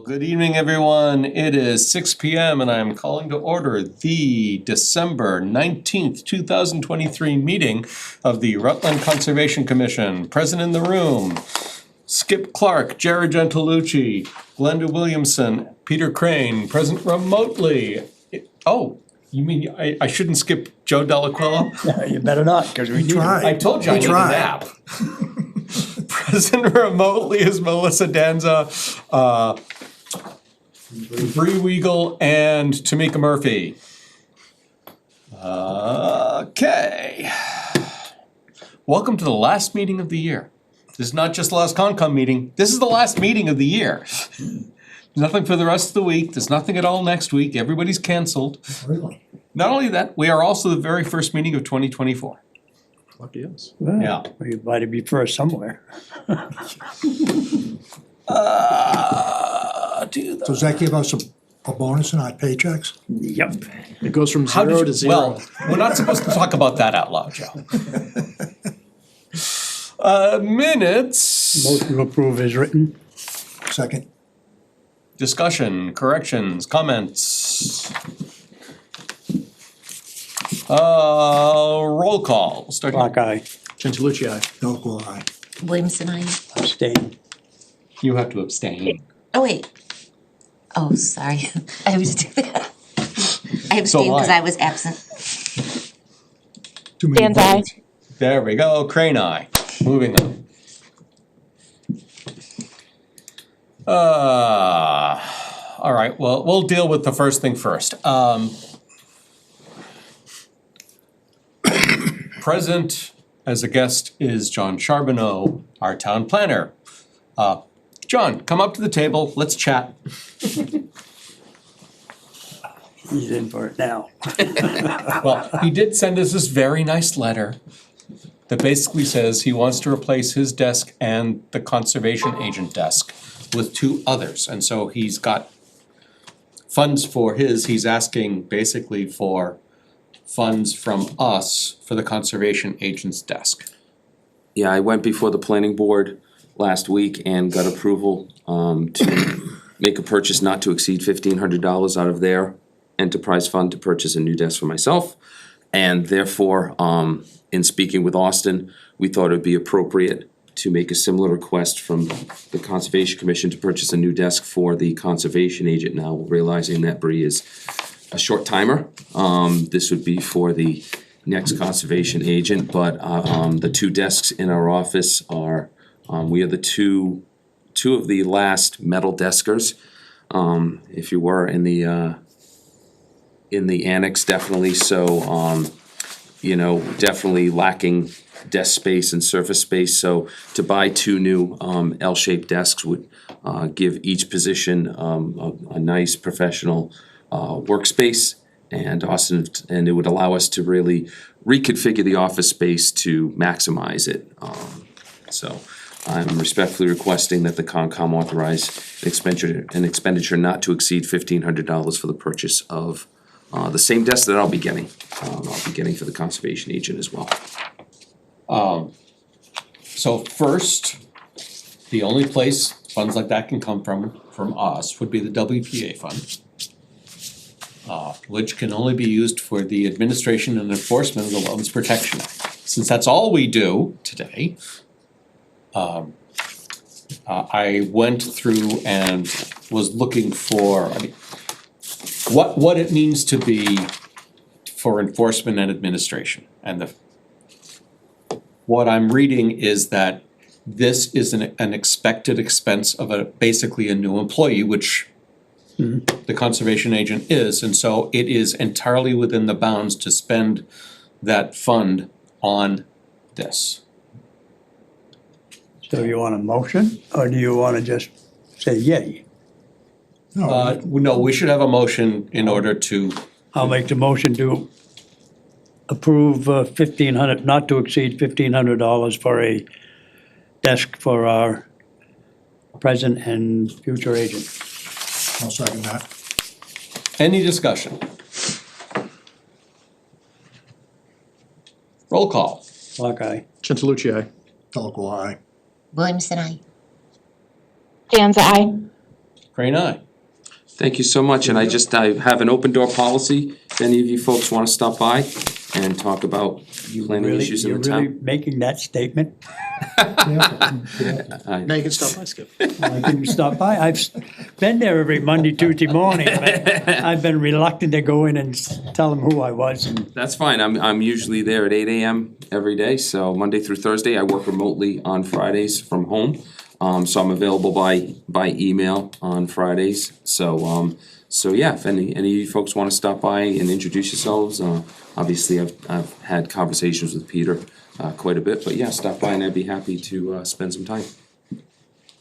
Good evening, everyone. It is 6 p.m. and I'm calling to order the December 19th, 2023 meeting of the Rutland Conservation Commission. Present in the room, Skip Clark, Jared Gentilucci, Glenda Williamson, Peter Crane. Present remotely. Oh, you mean I shouldn't skip Joe Delaquillo? No, you better not, because we tried. I told you I need a nap. Present remotely is Melissa Danza, Bree Weigel, and Tamika Murphy. Okay. Welcome to the last meeting of the year. This is not just the last Concom meeting. This is the last meeting of the year. Nothing for the rest of the week. There's nothing at all next week. Everybody's canceled. Really? Not only that, we are also the very first meeting of 2024. Lucky us. Well, Yeah. we might be first somewhere. Do So does that give us a bonus in our paychecks? Yep. It goes from How zero did to you, zero. well, we're not supposed to talk about that out loud, Joe. Minutes, Motion to approve is written. Second, discussion, corrections, comments. Roll call. We'll start here. Clock eye, Gentilucci, aye. Delacour, aye. Williamson, I. abstain. You have to abstain. Oh, wait. Oh, sorry. I always do that. I So abstained because why? I was absent. Too many Dan's eye. votes. There we go, Crane eye. Moving on. All right, well, we'll deal with the first thing first. Present as a guest is John Charbonneau, our town planner. John, come up to the table, let's chat. He's in for it now. Well, he did send us this very nice letter that basically says he wants to replace his desk and the conservation agent desk with two others. And so he's got funds for his, he's asking basically for funds from us for the conservation agent's desk. Yeah, I went before the planning board last week and got approval to make a purchase not to exceed $1,500 out of their enterprise fund to purchase a new desk for myself. And therefore, in speaking with Austin, we thought it'd be appropriate to make a similar request from the Conservation Commission to purchase a new desk for the conservation agent. Now, realizing that Bree is a short timer, this would be for the next conservation agent, but the two desks in our office are, we are the two of the last metal deskers. If you were in the annex, definitely, so definitely lacking desk space and surface space, so to buy two new L-shaped desks would give each position a nice professional workspace, and it would allow us to really reconfigure the office space to maximize it. So I'm respectfully requesting that the Concom authorize an expenditure not to exceed $1,500 for the purchase of the same desk that I'll be getting. I'll be getting for the conservation agent as well. So first, the only place funds like that can come from us would be the WPA fund, which can only be used for the administration and enforcement of the Wetlands Protection Act. Since that's all we do today, I went through and was looking for, what it means to be for enforcement and administration. And what I'm reading is that this is an expected expense of basically a new employee, which the conservation agent is, and so it is entirely within the bounds to spend that fund on this. So you want a motion, or do you want to just say yay? No, we should have a motion in order to, I'll make the motion to approve $1,500, not to exceed $1,500 for a desk for our present and future agent. I'll second that. any discussion? Roll call. Clock eye. Gentilucci, aye. Delacour, aye. Williamson, I. Dan's eye. Crane, aye. Thank you so much, and I have an open door policy, if any of you folks wanna stop by and talk about planning Really, issues in you're the really town. making that statement? Now you can stop by, Skip. I can stop by. I've been there every Monday, Tuesday morning, but I've been reluctant to go in and tell them who I was. And That's fine, I'm usually there at 8 AM every day, so Monday through Thursday, I work remotely on Fridays from home. So I'm available by email on Fridays, so yeah, if any of you folks wanna stop by and introduce yourselves, obviously I've had conversations with Peter, quite a bit, but yeah, stop by and I'd be happy to, spend some time.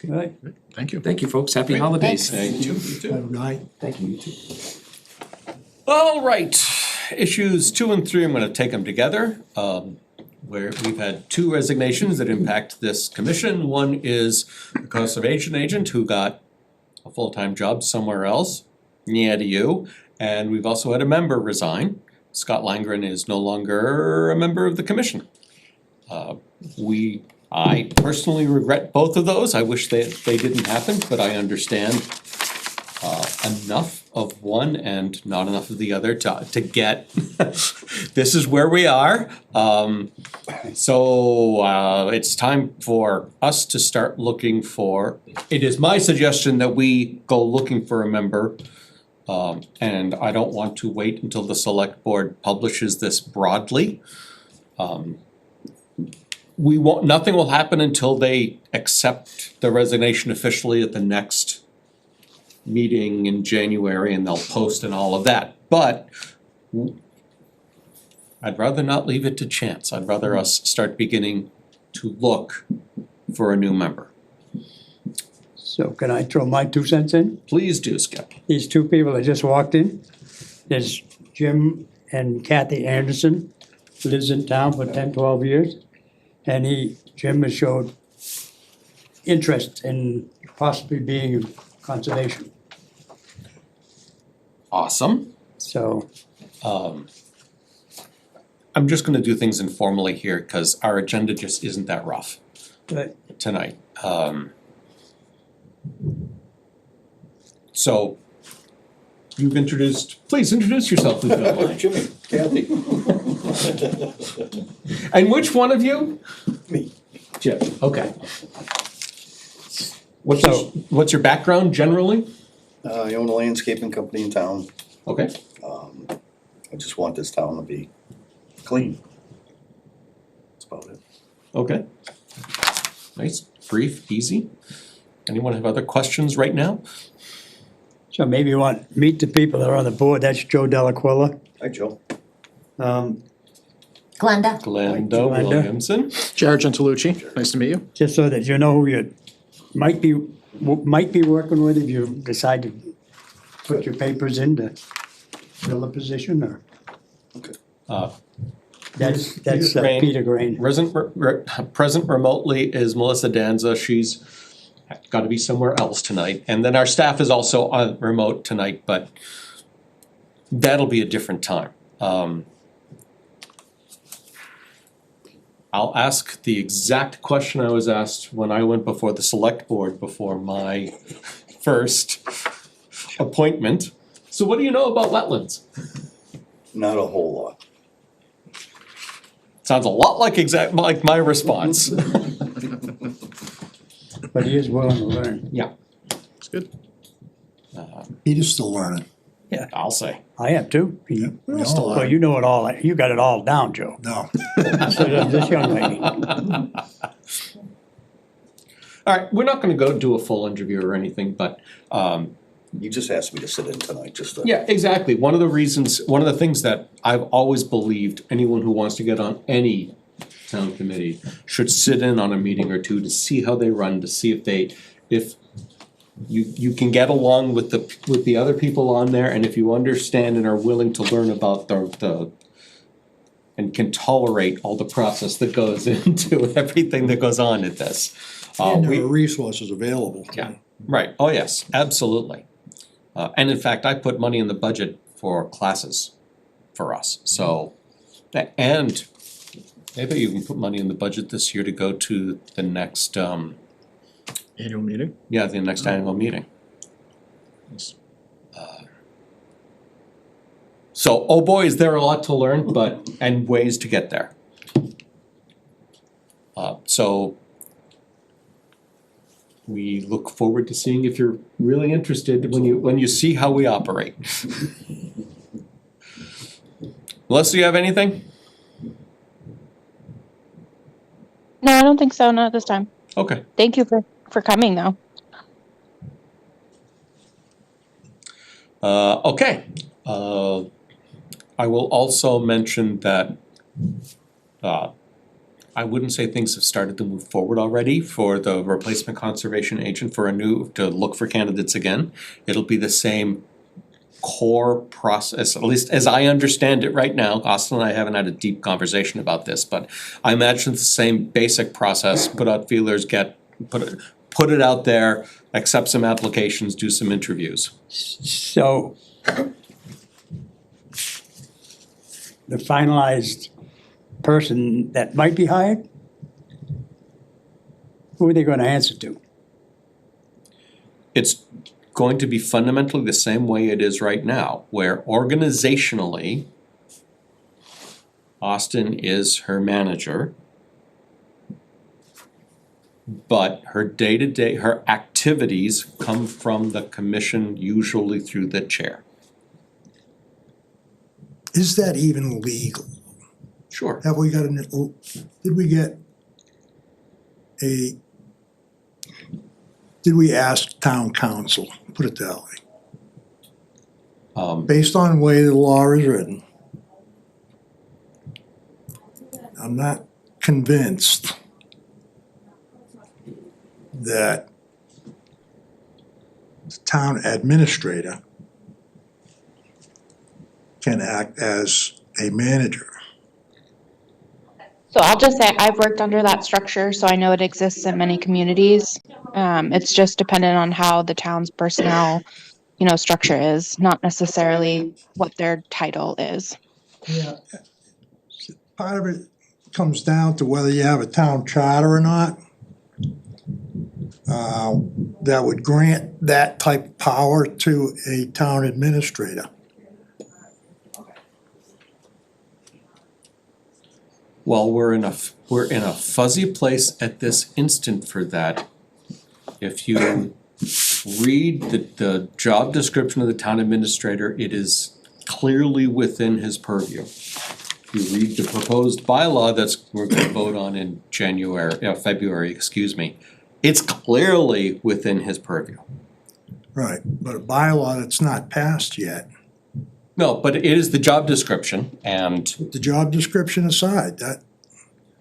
Right. Thank you. Thank you, folks, happy holidays. Thank you. You too. Have a good night. Thank you, you too. All right, issues 2 and 3, I'm gonna take them together. Where we've had 2 resignations that impact this commission. One is the conservation agent who got a full-time job somewhere else, near to you. And we've also had a member resign. Scott Langren is no longer a member of the commission. I personally regret both of those. I wish they didn't happen, but I understand enough of one and not enough of the other to get, this is where we are. So it's time for us to start looking for, it is my suggestion that we go looking for a member. And I don't want to wait until the select board publishes this broadly. Nothing will happen until they accept the resignation officially at the next meeting in January, and they'll post and all of that, but I'd rather not leave it to chance. I'd rather us start beginning to look for a new member. So can I throw my 2 cents in? Please do, Skip. These 2 people that just walked in, there's Jim and Kathy Anderson, lives in town for 10, 12 years. And Jim has showed interest in possibly being in conservation. Awesome. So, I'm just gonna do things informally here, cause our agenda just isn't that rough but tonight. So, please introduce yourself, if you don't mind. Jimmy, Kathy, And which one of you? me. Jim, okay. What's your background generally? I own a landscaping company in town. Okay. I just want this town to be clean. That's about it. Okay. Nice, brief, easy. Anyone have other questions right now? maybe you want, meet the people that are on the board. That's Joe Delaquilla. Hi, Joe. Um, Glenda. Glenda Glenda. Williamson. Jared Gentilucci, nice to meet you. just so that you know who you might be working with if you decide to put your papers in to fill a position, or Okay. that's Grain. Peter Grain. Present remotely is Melissa Danza. She's gotta be somewhere else tonight. And then our staff is also on remote tonight, but that'll be a different time. I'll ask the exact question I was asked when I went before the select board before my first appointment. So what do you know about wetlands? Not a whole lot. Sounds a lot like my response. But he is willing to learn. Yeah, It's good. Peter's still learning. I'll say. I am too. We all Well, are. you know it all, you got it all down, Joe. No. So does this young lady. All right, we're not gonna go do a full interview or anything, but You just asked me to sit in tonight, just to. yeah, exactly. One of the things that I've always believed, anyone who wants to get on any town committee should sit in on a meeting or two to see how they run, to see if you can get along with the other people on there, and if you understand and are willing to learn about the and can tolerate all the process that goes into everything that goes on at this. And there are resources available. Yeah, right, oh yes, absolutely. And in fact, I put money in the budget for classes for us, so, and maybe you can put money in the budget this year to go to the next, Annual meeting. the next annual meeting. So, oh boy, is there a lot to learn, but, and ways to get there. So we look forward to seeing if you're really interested when you see how we operate. Unless you have anything? No, I don't think so. Not at this time. Okay. Thank you for coming, though. Okay. I will also mention that I wouldn't say things have started to move forward already for the replacement conservation agent to look for candidates again. It'll be the same core process, at least as I understand it right now. Austin and I haven't had a deep conversation about this, but I imagine it's the same basic process. Put out feelers, put it out there, accept some applications, do some interviews. So the finalized person that might be hired, who are they going to answer to? It's going to be fundamentally the same way it is right now, where organizationally, Austin is her manager, but her day-to-day, her activities come from the commission, usually through the chair. Is that even legal? Sure. Have we got did we ask town council, put it that way? Based on the way the law is written, I'm not convinced that the town administrator can act as a manager. So I'll just say I've worked under that structure, so I know it exists in many communities. It's just dependent on how the town's personnel, structure is, not necessarily what their title is. Yeah. Part of it comes down to whether you have a town charter or not. That would grant that type of power to a town administrator. Well, we're in a fuzzy place at this instant for that. If you read the job description of the town administrator, it is clearly within his purview. If you read the proposed bylaw we're gonna vote on in February, it's clearly within his purview. Right, but a bylaw that's not passed yet. No, but it is the job description, and The job description aside, that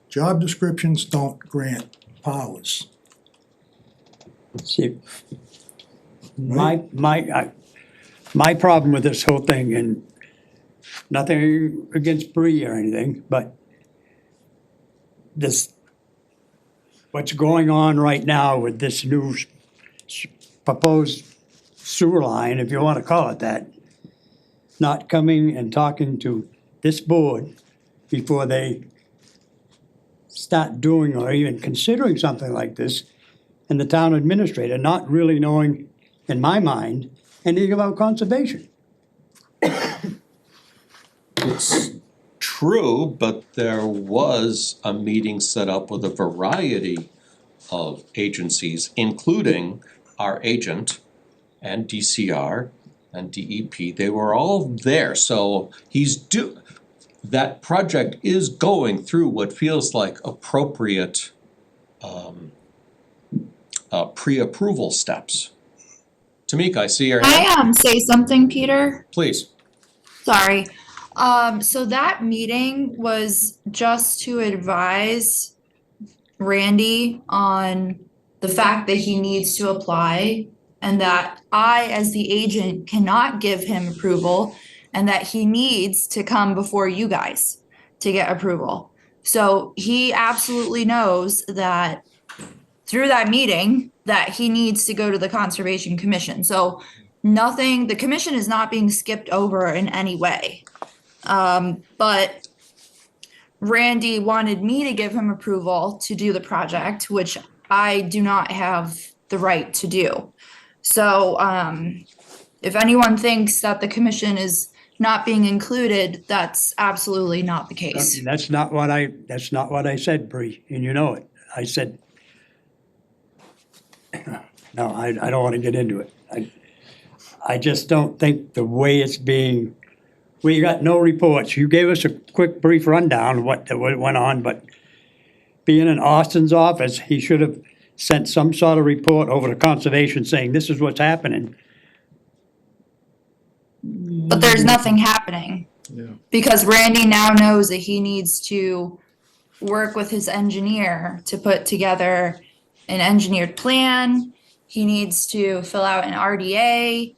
job descriptions don't grant powers. See, my problem with this whole thing, and nothing against Bree or anything, but what's going on right now with this new proposed sewer line, if you want to call it that, not coming and talking to this board before they start doing or even considering something like this, and the town administrator not really knowing, in my mind, anything about conservation. it's true, but there was a meeting set up with a variety of agencies, including our agent and DCR and DEP. They were all there, so that project is going through what feels like appropriate pre-approval steps. Tamika, I see your hand. I say something, Peter? Please. Sorry. So that meeting was just to advise Randy on the fact that he needs to apply and that I, as the agent, cannot give him approval and that he needs to come before you guys to get approval. So he absolutely knows that through that meeting that he needs to go to the Conservation Commission. So the commission is not being skipped over in any way. But Randy wanted me to give him approval to do the project, which I do not have the right to do. So if anyone thinks that the commission is not being included, that's absolutely not the case. That's not what I said, Bree, and you know it. I said, no, I don't wanna get into it. I just don't think the way it's being, we got no reports. You gave us a quick brief rundown of what went on, but being in Austin's office, he should have sent some sort of report over to conservation saying this is what's happening. But there's nothing happening. Yeah. Because Randy now knows that he needs to work with his engineer to put together an engineered plan. He needs to fill out an RDA.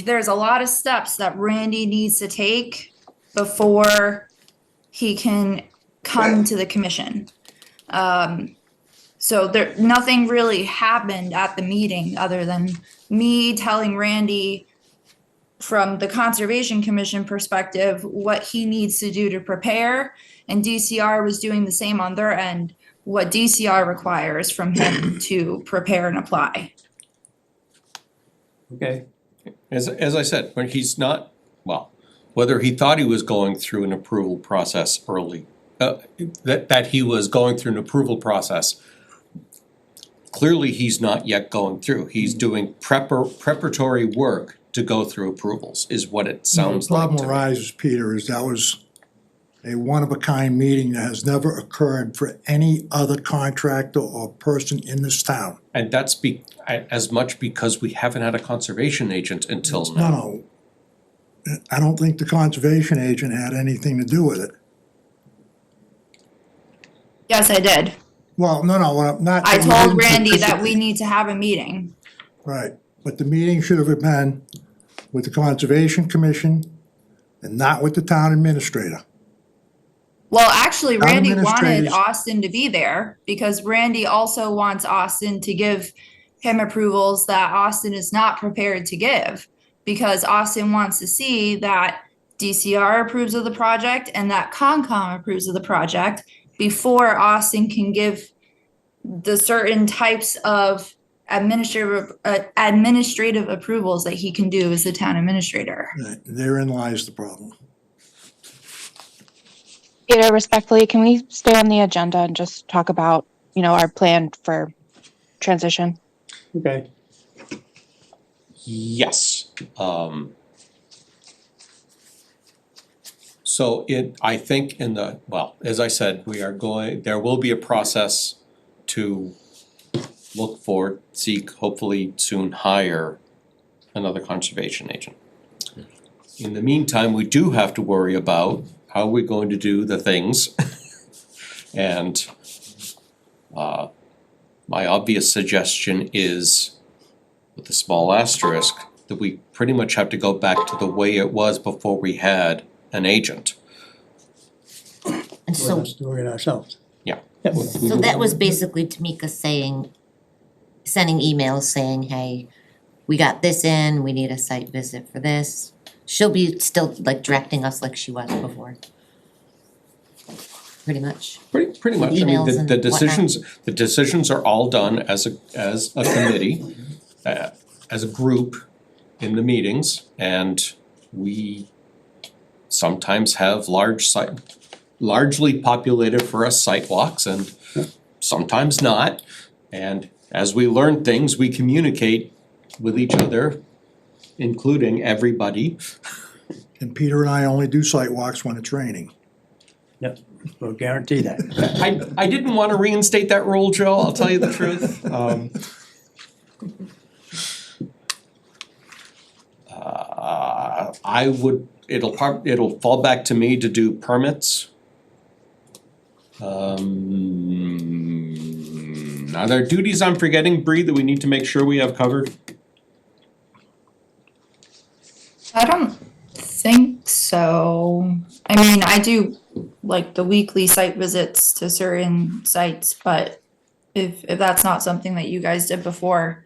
There's a lot of steps that Randy needs to take before he can come to the commission. So nothing really happened at the meeting other than me telling Randy from the Conservation Commission perspective what he needs to do to prepare, and DCR was doing the same on their end, what DCR requires from him to prepare and apply. Okay. As I said, when he's not, well, whether he thought he was going through an approval process early, that he was going through an approval process, clearly he's not yet going through. He's doing preparatory work to go through approvals, is what it sounds The like problem to me. arises, Peter, is that was a one-of-a-kind meeting that has never occurred for any other contractor or person in this town. And that's as much because we haven't had a conservation agent until now. No, I don't think the conservation agent had anything to do with it. Yes, I did. Well, no, what I'm not. I you told didn't Randy that we participate. need to have a meeting. Right, but the meeting should have been with the Conservation Commission and not with the town administrator. Well, actually, Town Randy wanted administrators- Austin to be there because Randy also wants Austin to give him approvals that Austin is not prepared to give. Because Austin wants to see that DCR approves of the project and that Concom approves of the project before Austin can give the certain types of administrative approvals that he can do as the town administrator. Therein lies the problem. Peter, respectfully, can we stay on the agenda and just talk about, our plan for transition? Okay. Yes. So I think as I said, there will be a process to look for, seek, hopefully soon hire another conservation agent. In the meantime, we do have to worry about how we're going to do the things. And my obvious suggestion is, with a small asterisk, that we pretty much have to go back to the way it was before we had an agent. And We're so, just doing it ourselves. Yeah. so that was basically Tamika sending emails saying, hey, we got this in, we need a site visit for this. She'll be still like directing us like she was before. Pretty much. Pretty much, I mean, Emails and the decisions are all done as a committee, as a group in the meetings, and we sometimes have largely populated for us site walks and sometimes not. And as we learn things, we communicate with each other, including everybody. And Peter and I only do site walks when it's raining. Yep, we'll guarantee that. I didn't wanna reinstate that rule, Joe, I'll tell you the truth. It'll fall back to me to do permits. Are there duties I'm forgetting, Bree, that we need to make sure we have covered? I don't think so. I mean, I do like the weekly site visits to certain sites, but if that's not something that you guys did before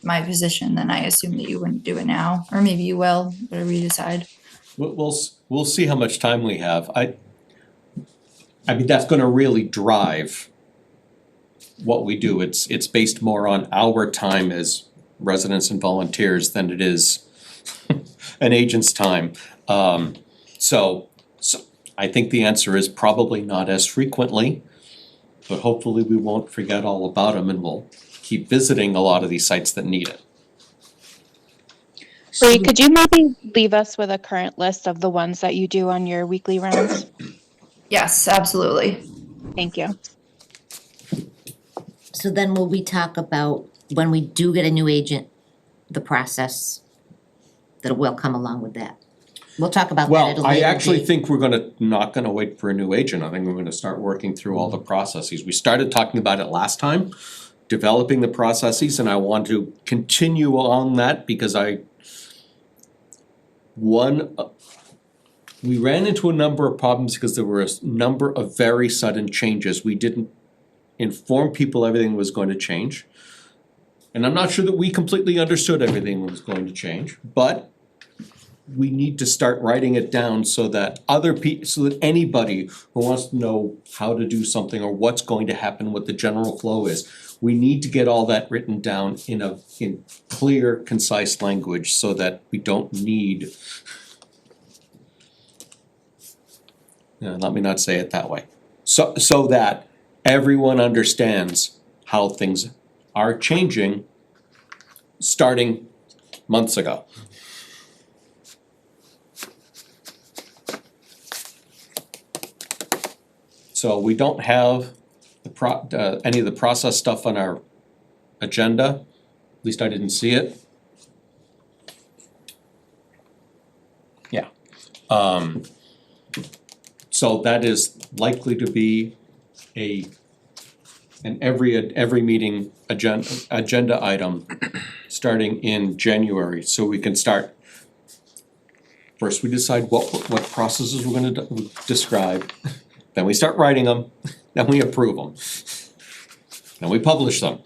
my position, then I assume that you wouldn't do it now, or maybe you will, whatever you decide. We'll see how much time we have. I mean, that's gonna really drive what we do. It's based more on our time as residents and volunteers than it is an agent's time. So I think the answer is probably not as frequently, but hopefully we won't forget all about them and we'll keep visiting a lot of these sites that need it. Bree, could you maybe leave us with a current list of the ones that you do on your weekly rounds? Yes, absolutely. Thank you. So then will we talk about, when we do get a new agent, the process that will come along with that? We'll talk about that at a Well, I later actually date. think we're not gonna wait for a new agent, I think we're gonna start working through all the processes. We started talking about it last time, developing the processes, and I want to continue on that because we ran into a number of problems because there were a number of very sudden changes. We didn't inform people everything was going to change. And I'm not sure that we completely understood everything was going to change, but we need to start writing it down so that so that anybody who wants to know how to do something or what's going to happen, what the general flow is, we need to get all that written down in clear, concise language so that we don't need, let me not say it that way. So that everyone understands how things are changing starting months ago. So we don't have any of the process stuff on our agenda, at least I didn't see it. Yeah. So that is likely to be an every meeting agenda item starting in January, so we can start. First, we decide what processes we're gonna describe, then we start writing them, then we approve them, then we publish them.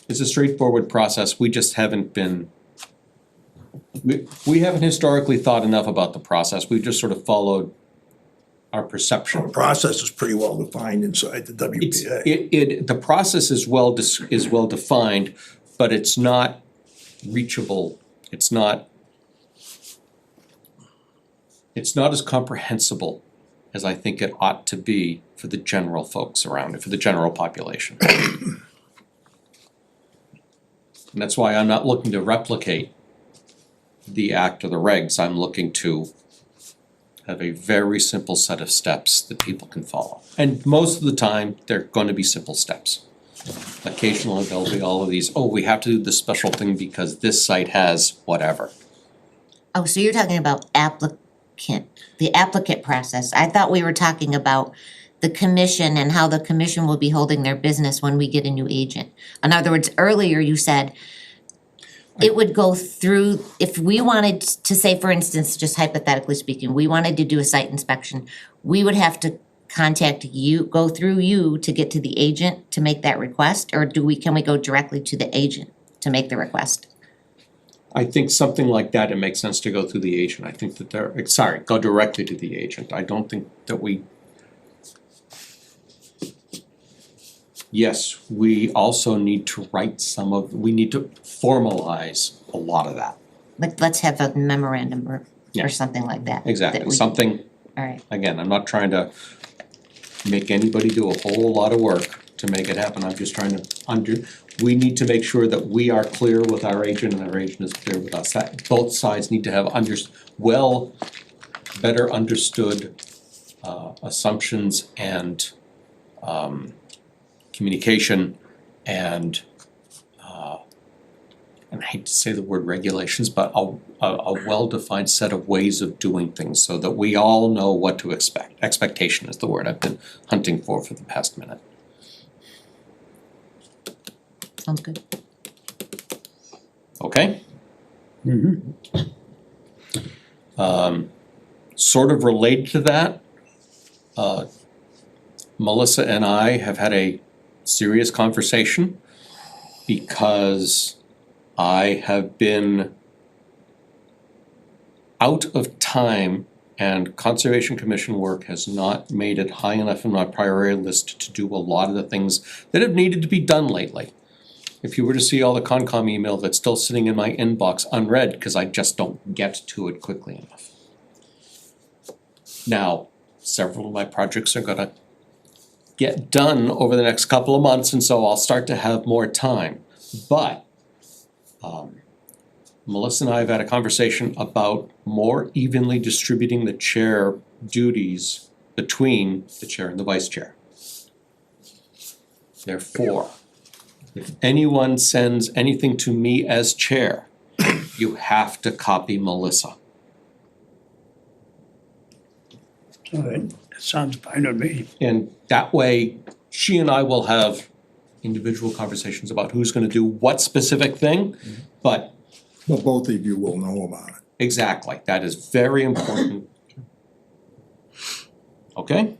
It's a straightforward process, we just haven't been, we haven't historically thought enough about the process, we've just sort of followed our perception. The process is pretty well defined inside the WPA. The process is well defined, but it's not reachable, it's not as comprehensible as I think it ought to be for the general folks around it, for the general population. And that's why I'm not looking to replicate the act or the regs, I'm looking to have a very simple set of steps that people can follow. And most of the time, they're gonna be simple steps. Occasionally, there'll be all of these, we have to do this special thing because this site has whatever. Oh, so you're talking about the applicant process. I thought we were talking about the commission and how the commission will be holding their business when we get a new agent. In other words, earlier you said it would go through, if we wanted to say, for instance, just hypothetically speaking, we wanted to do a site inspection, we would have to contact you, go through you to get to the agent to make that request, or can we go directly to the agent to make the request? I think something like that, it makes sense to go through the agent. I think that go directly to the agent. I don't think that yes, we also need to write we need to formalize a lot of that. Like, let's have a memorandum or Yeah. something like that. Exactly, something, Alright, again, I'm not trying to make anybody do a whole lot of work to make it happen. I'm just trying to we need to make sure that we are clear with our agent and our agent is clear with us. That both sides need to have better understood assumptions and communication and I hate to say the word regulations, but a well-defined set of ways of doing things so that we all know what to expect. Expectation is the word I've been hunting for the past minute. sounds good. Okay? Sort of related to that, Melissa and I have had a serious conversation because I have been out of time And Conservation Commission work has not made it high enough in my priority list to do a lot of the things that have needed to be done lately. If you were to see all the Concom email that's still sitting in my inbox unread, because I just don't get to it quickly enough. Now, several of my projects are gonna get done over the next couple of months, and so I'll start to have more time. But Melissa and I have had a conversation about more evenly distributing the chair duties between the chair and the vice chair. Therefore, if anyone sends anything to me as chair, you have to copy Melissa. All right, that sounds fine to me. And that way, she and I will have individual conversations about who's gonna do what specific thing, but But both of you will know about it. exactly, that is very important. Okay?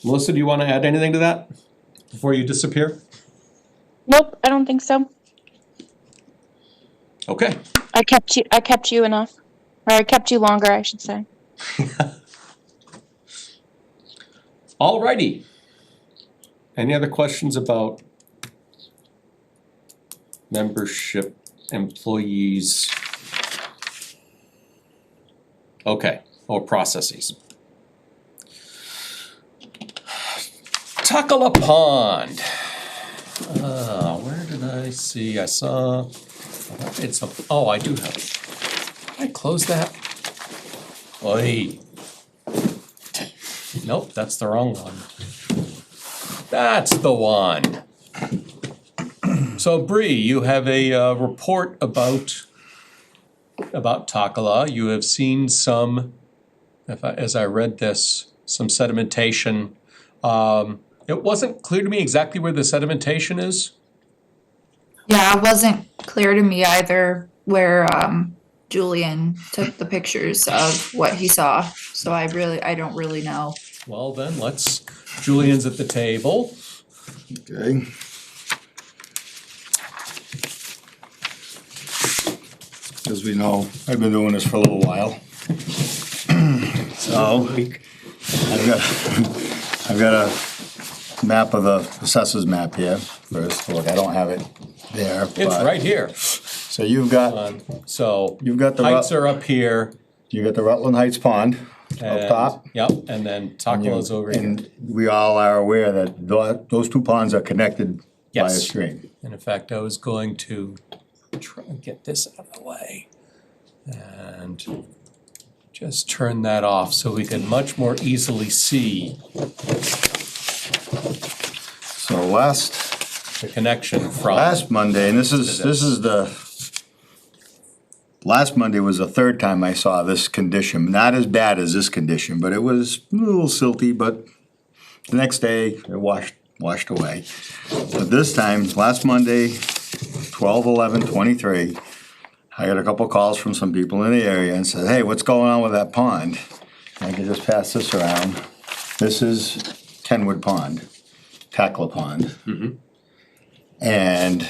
Melissa, do you wanna add anything to that before you disappear? Nope, I don't think so. Okay. I kept you enough. Or I kept you longer, I should say. Alrighty. Any other questions about membership, employees? Okay, or processes. Takala Pond. Where did I see? I saw, it's a, oh, I do have it. Did I close that? Oy. Nope, that's the wrong one. That's the one. So Bree, you have a report about Takala. You have seen some, as I read this, some sedimentation. It wasn't clear to me exactly where the sedimentation is. Yeah, it wasn't clear to me either where Julian took the pictures of what he saw. So I don't really know. Well then, Julian's at the table. Okay. As we know, I've been doing this for a little while. So, I've got a map of the assessors map here first. Look, I don't have it there. It's but- right here. So you've got, So you've got the, heights are up here. you got the Rutland Heights Pond up and- top. Yep, and then Takala's over here. And we all are aware that those two ponds are connected by a Yes. stream. And in fact, I was going to try and get this out of the way and just turn that off so we can much more easily see So the connection from. last Monday, and this is last Monday was the third time I saw this condition. Not as bad as this condition, but it was a little silty, but the next day it washed away. But this time, last Monday, 12/11/23, I got a couple calls from some people in the area and said, hey, what's going on with that pond? I can just pass this around. This is Kenwood Pond, Takala Pond. And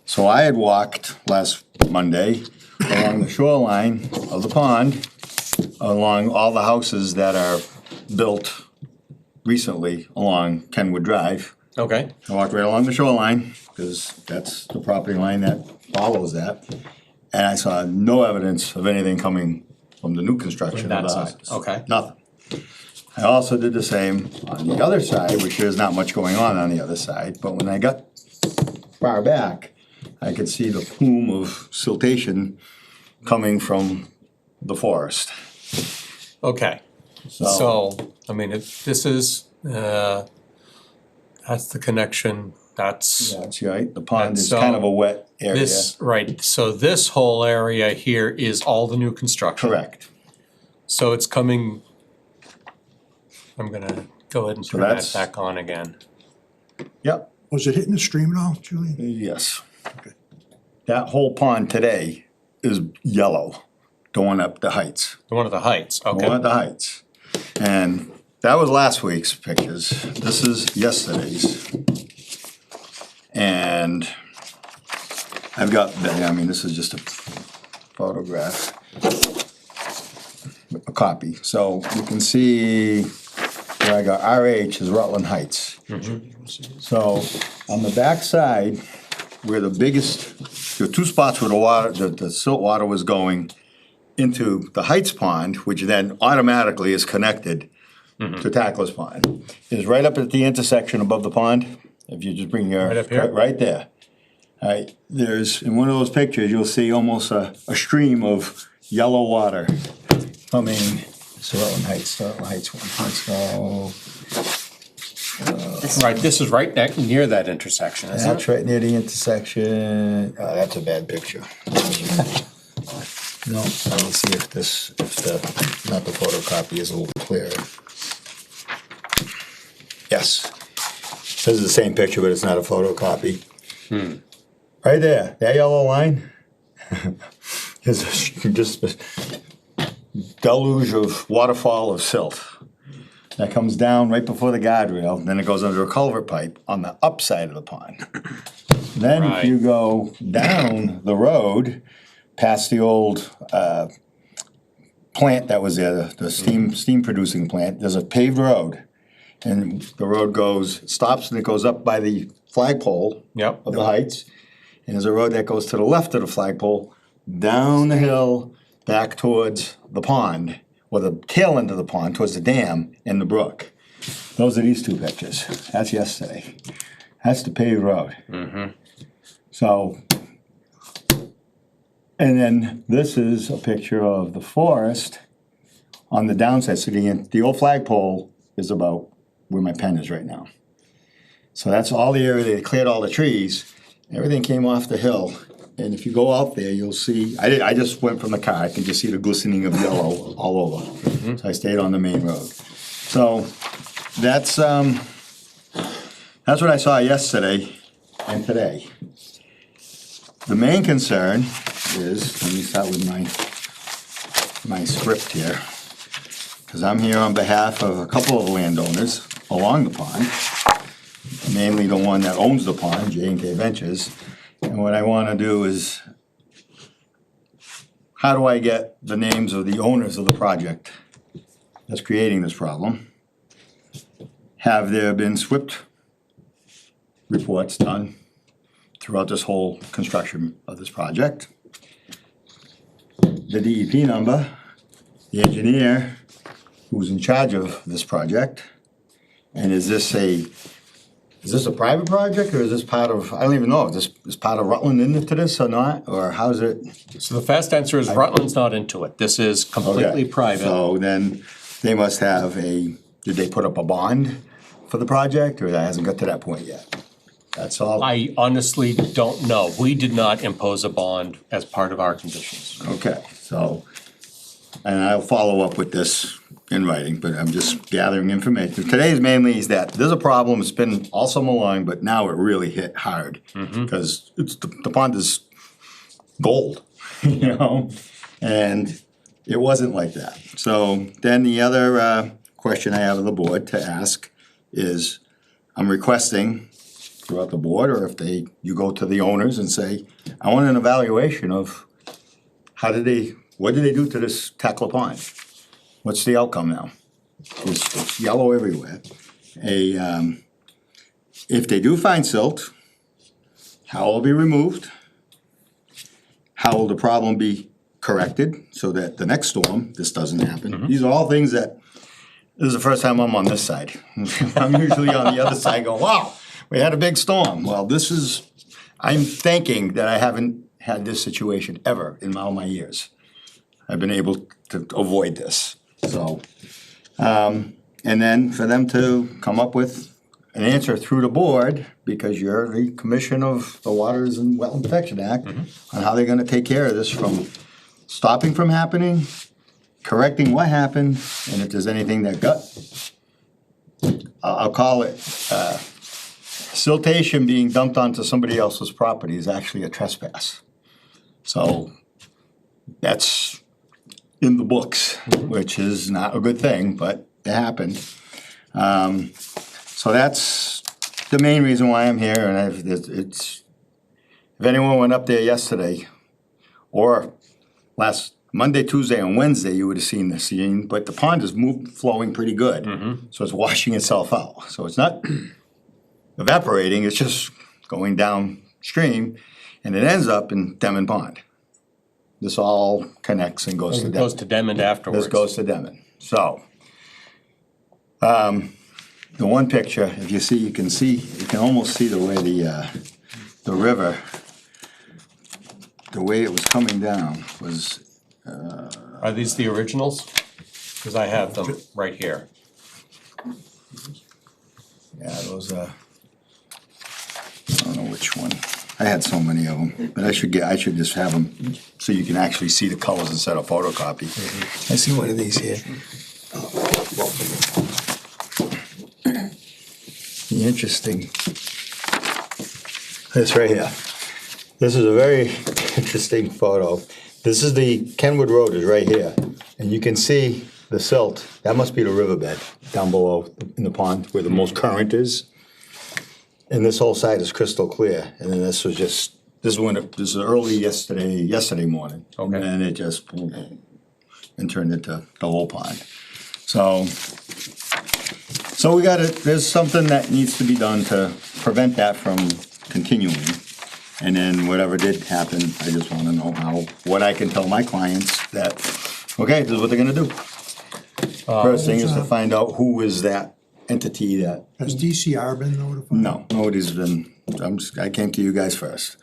so I had walked last Monday along the shoreline of the pond, along all the houses that are built recently along Kenwood Drive. Okay, I walked right along the shoreline, because that's the property line that follows that. And I saw no evidence of anything coming from the new construction From of that the side, houses. okay. Nothing. I also did the same on the other side, which there's not much going on the other side, but when I got far back, I could see the plume of siltation coming from the forest. okay. So, I mean, this is, that's the connection, that's That's right, the pond And is so kind of a wet area. this, right, so this whole area here is all the new construction. Correct. So it's coming, I'm gonna go ahead and So turn that that's- back on again. Yep. Was it hitting the stream at all, Julian? Yes. That whole pond today is yellow, going up the heights, The one at the heights, going okay. up the heights. And that was last week's pictures. This is yesterday's. And I've got, I mean, this is just a photograph. A copy. So you can see where I got RH is Rutland Heights. So on the back side, where the biggest, there are two spots where the water, the silt water was going into the Heights Pond, which then automatically is connected to Takala's Pond, is right up at the intersection above the pond. If you just bring your. Right up here? Right there. All right, there's, in one of those pictures, you'll see almost a stream of yellow water coming, so Rutland Heights, Rutland Heights one, let's go. Right, this is right near that intersection, isn't That's it? right near the intersection. Oh, that's a bad picture. No, let me see if not the photocopy is a little clearer. Yes. This is the same picture, but it's not a photocopy. Right there, that yellow line is just a deluge of waterfall of silt that comes down right before the guardrail, then it goes under a culvert pipe on the upside of the pond. Then if you go down the road, past the old plant that was there, the steam producing plant, there's a paved road. And the road stops and it goes up by the flagpole Yep. of the Heights. And there's a road that goes to the left of the flagpole, down the hill, back towards the pond, or the tail end of the pond, towards the dam and the brook. Those are these two pictures. That's yesterday. That's the paved road. So, and then this is a picture of the forest on the downside. So the old flagpole is about where my pen is right now. So that's all the area, they cleared all the trees. Everything came off the hill. And if you go out there, you'll see, I just went from the car, I can just see the glistening of yellow all over. So I stayed on the main road. So that's what I saw yesterday and today. The main concern is, let me start with my script here, because I'm here on behalf of a couple of landowners along the pond, namely the one that owns the pond, J&K Ventures. And what I want to do is, how do I get the names of the owners of the project that's creating this problem? Have there been SWIP reports done throughout this whole construction of this project? The DEP number, the engineer who's in charge of this project, and is this a private project, or is this part of, I don't even know, is this part of Rutland into this or not, or how's it? So the fast answer is Rutland's not into it. This is completely Okay. private. So then they must have did they put up a bond for the project, or that hasn't got to that point yet? That's all? I honestly don't know. We did not impose a bond as part of our conditions. Okay, so, and I'll follow up with this in writing, but I'm just gathering information. Today's mainly is that there's a problem, it's been all summer long, but now it really hit hard. Because the pond is gold, you know? And it wasn't like that. So then the other question I have of the board to ask is, I'm requesting throughout the board, or if you go to the owners and say, I want an evaluation of what did they do to this Takala pond? What's the outcome now? It's yellow everywhere. If they do find silt, how will it be removed? How will the problem be corrected so that the next storm, this doesn't happen? These are all things that, this is the first time I'm on this side. I'm usually on the other side going, wow, we had a big storm. Well, I'm thanking that I haven't had this situation ever in all my years. I've been able to avoid this. So, and then for them to come up with an answer through the board, because you're the Commission of the Waters and Wetland Protection Act, on how they're gonna take care of this from stopping from happening, correcting what happened, and if there's anything that I'll call it, siltation being dumped onto somebody else's property is actually a trespass. So, that's in the books, which is not a good thing, but it happened. So that's the main reason why I'm here, and if anyone went up there yesterday, or last Monday, Tuesday, and Wednesday, you would have seen the scene, but the pond is flowing pretty good. So it's washing itself out. So it's not evaporating, it's just going downstream, and it ends up in Demon Pond. This all connects and goes to It Demon. goes to Demond afterwards. This goes to Demon. So, the one picture, if you see, you can almost see the way the river, the way it was coming down was, Are these the originals? Because I have them right here. yeah, those, I don't know which one. I had so many of them, but I should just have them so you can actually see the colors instead of photocopy. I see one of these here. The interesting, this right here. This is a very interesting photo. This is the Kenwood Road is right here, and you can see the silt. That must be the riverbed down below in the pond where the most current is. And this whole side is crystal clear. And then this is early yesterday morning. Okay. And then it just and turned into the whole pond. So there's something that needs to be done to prevent that from continuing. And then whatever did happen, I just wanna know what I can tell my clients that, okay, this is what they're gonna do. First thing is to find out who is that entity that. Has DCR been notified? No, nobody's been, I came to you guys first.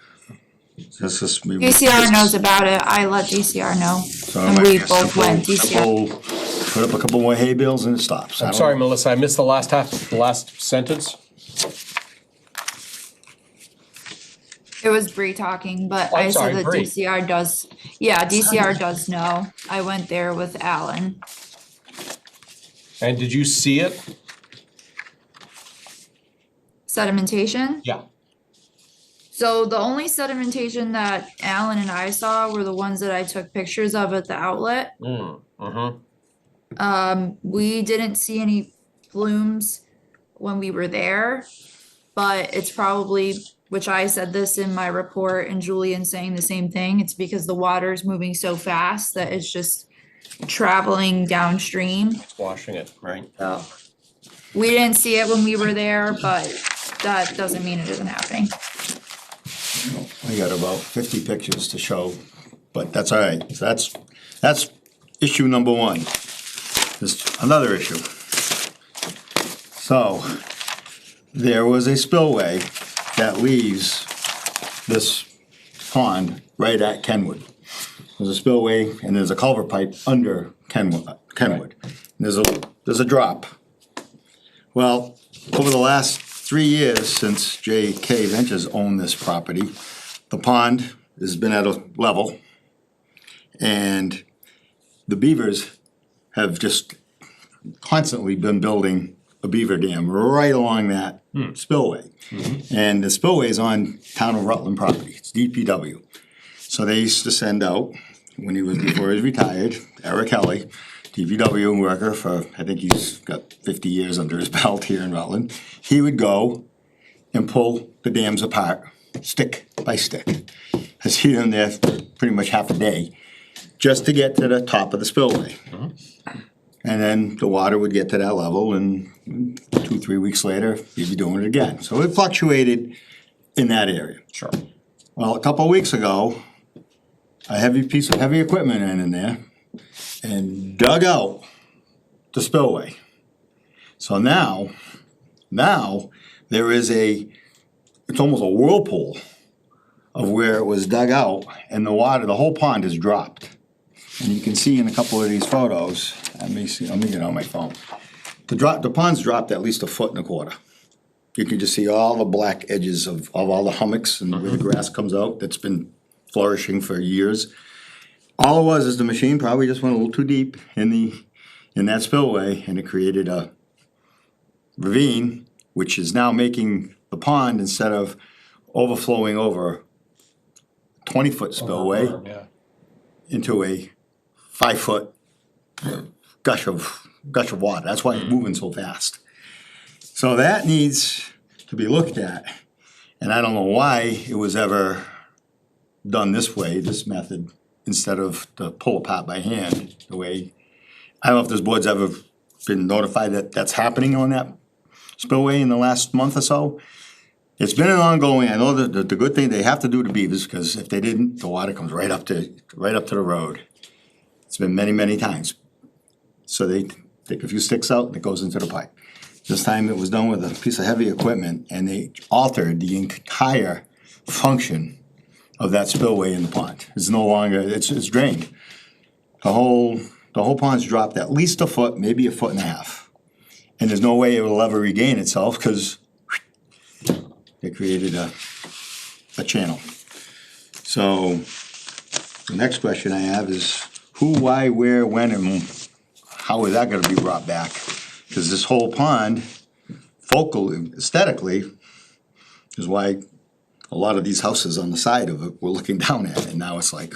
DCR knows about it, I let DCR know, So and we both went DCR. Put up a couple more hay bales and it stops. I'm sorry, Melissa, I missed the last sentence. It was Bree talking, but Oh, I'm I sorry, said that Bree. DCR does, yeah, DCR does know. I went there with Alan. And did you see it? Sedimentation? Yeah. So the only sedimentation that Alan and I saw were the ones that I took pictures of at the outlet. We didn't see any plumes when we were there, but it's probably, which I said this in my report and Julian saying the same thing, it's because the water is moving so fast that it's just traveling downstream. Washing it, right? So we didn't see it when we were there, but that doesn't mean it isn't happening. I got about 50 pictures to show, but that's all right. So that's issue number one. There's another issue. So there was a spillway that leaves this pond right at Kenwood. There's a spillway and there's a culvert pipe under Kenwood. And there's a drop. Well, over the last 3 years since J.K. Ventures owned this property, the pond has been at a level, and the beavers have just constantly been building a beaver dam right along that spillway. And the spillway is on town of Rutland property, it's DPW. So they used to send out, before he was retired, Eric Kelly, DPW worker for, I think he's got 50 years under his belt here in Rutland. He would go and pull the dams apart, stick by stick. I see them there pretty much half a day, just to get to the top of the spillway. And then the water would get to that level, and 2-3 weeks later, he'd be doing it again. So it fluctuated in that area. Sure. Well, a couple of weeks ago, a heavy piece of heavy equipment in there and dug out the spillway. So now there is it's almost a whirlpool of where it was dug out, and the water, the whole pond has dropped. And you can see in a couple of these photos, let me get it on my phone. The pond's dropped at least 1.25 feet. You can just see all the black edges of all the hummocks and where the grass comes out that's been flourishing for years. All it was is the machine probably just went a little too deep in that spillway, and it created a ravine, which is now making the pond, instead of overflowing over 20-foot spillway, into a 5-foot gush of water. That's why it's moving so fast. So that needs to be looked at, and I don't know why it was ever done this way, this method, instead of the pull apart by hand, the way, I don't know if this board's ever been notified that that's happening on that spillway in the last month or so. It's been an ongoing, I know that the good thing, they have to do the beavers, because if they didn't, the water comes right up to the road. It's been many, many times. So they take a few sticks out and it goes into the pipe. This time it was done with a piece of heavy equipment and they altered the entire function of that spillway in the pond. It's no longer, it's drained. The whole pond's dropped at least a foot, maybe a foot and a half. And there's no way it will ever regain itself because they created a channel. So the next question I have is who, why, where, when, and how is that gonna be brought back? Because this whole pond, focally, aesthetically, is why a lot of these houses on the side of it we're looking down at, and now it's like,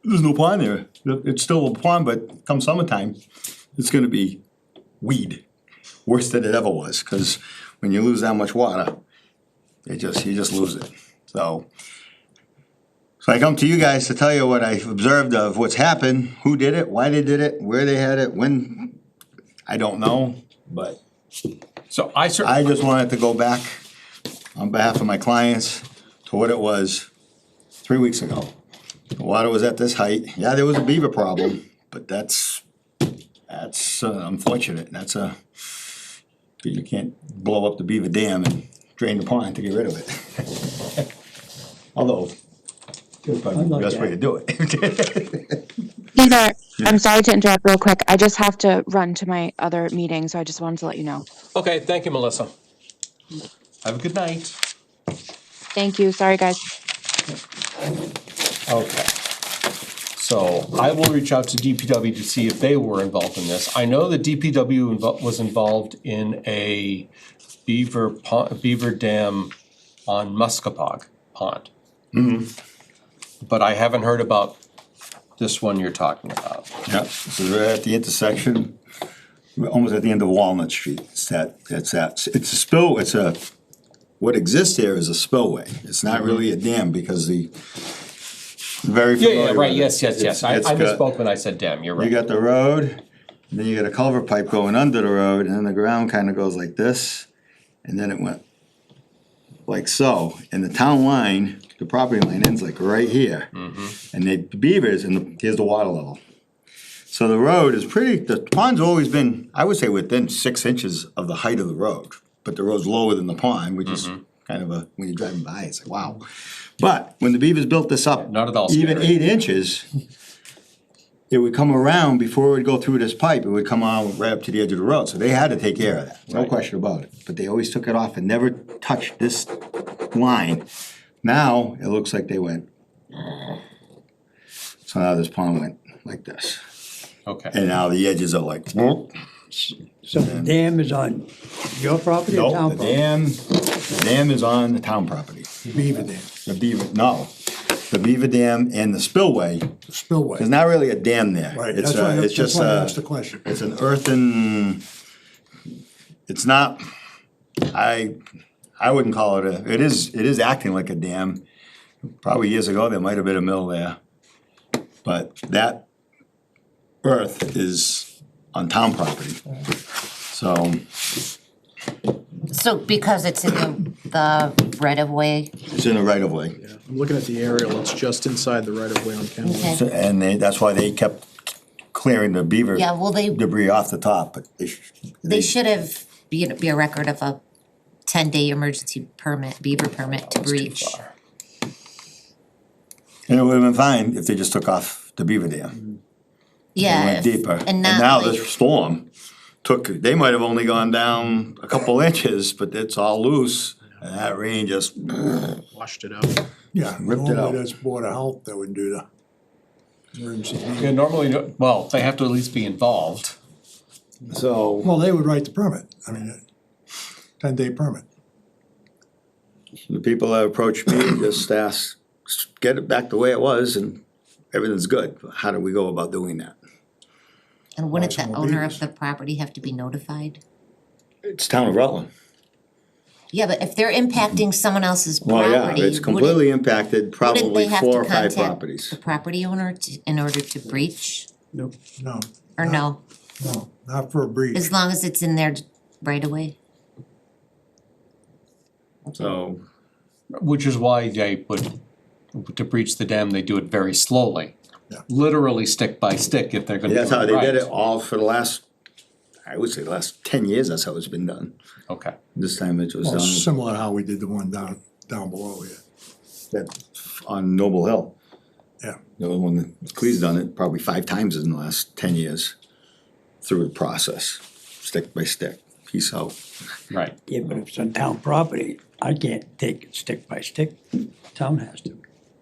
there's no pond there. It's still a pond, but come summertime, it's gonna be weed, worse than it ever was. Because when you lose that much water, you just lose it. So I come to you guys to tell you what I've observed of what's happened, who did it, why they did it, where they had it, when, I don't know, but So I just wanted to go back on behalf of my clients to what it was 3 weeks ago. The water was at this height. Yeah, there was a beaver problem, but that's unfortunate. You can't blow up the beaver dam and drain the pond to get rid of it. Although, it's probably the best way to do it. Peter, I'm sorry to interrupt real quick. I just have to run to my other meeting, so I just wanted to let you know. Okay, thank you, Melissa. Have a good night. Thank you. Sorry, guys. Okay. So I will reach out to DPW to see if they were involved in this. I know that DPW was involved in a beaver dam on Muskapog Pond. But I haven't heard about this one you're talking about. Yep, so we're at the intersection, we're almost at the end of Walnut Street. It's a spill, what exists there is a spillway. It's not really a dam because very familiar Yeah, right, with yes. it. I It's got- misspoke when I said dam, you're right. You got the road, and then you got a culvert pipe going under the road, and then the ground kind of goes like this, and then it went like so. And the town line, the property line ends like right here. And the beavers, and here's the water level. So the road is the pond's always been, I would say, within 6 inches of the height of the road. But the road's lower than the pond, which is kind of when you're driving by, it's like, wow. But when the beavers built this up, Not at all even scary. 8 inches, it would come around before it would go through this pipe, it would come on right up to the edge of the road. So they had to take care of that, no Right. question about it. But they always took it off and never touched this line. Now, it looks like they went. So now this pond went like this. Okay. And now the edges are like, whoop. So the dam is on your property or No, town the property? dam is on the town property. Beaver Dam, The beaver dam and the spillway, spillway. there's not really a dam there. Right, It's that's why, it's that's just why I asked the question. it's an earthen, it's not, I wouldn't call it it is acting like a dam. Probably years ago, there might have been a mill there. But that earth is on town property. So because it's in the right of way, It's in the right of way. I'm looking at the aerial, it's just inside the right of way on Kenwood. okay. And that's why they kept clearing the beaver Yeah, well, debris off the top, but they should have be a record of a 10-day emergency permit, beaver permit to breach. And it would have been fine if they just took off the beaver dam. Yeah. They went deeper. And And not now like, this storm they might have only gone down a couple inches, but it's all loose. And that rain just, Washed it out. Yeah, Ripped it out. normally that's Board of Health that would do the emergency. Yeah, normally, well, they have to at least be involved. so, Well, they would write the permit, 10-day permit. the people that approached me just asked, get it back the way it was and everything's good. How do we go about doing that? and wouldn't the Lots more owner of beavers. the property have to be notified? It's town of Rutland. Yeah, but if they're impacting someone else's Well, property, yeah, it's completely impacted, wouldn't probably they have 4 to or 5 contact properties. the property owner in order to breach, No, or no? no, not for a breach. As long as it's in their right away? So, Which is why they would, to breach the dam, they do it very slowly. Yeah. Literally stick by stick if they're gonna do it that's how they did right. it all for the last, I would say the last 10 years, that's how it's been done. Okay. This time it was Well, done similar to how we did the one down below here. that- on Noble Hill. Yeah. The one that Clee's done it probably 5 times in the last 10 years through the process, stick by stick, piece out. Right. Yeah, but if it's on town property, I can't take it stick by stick. Town has to,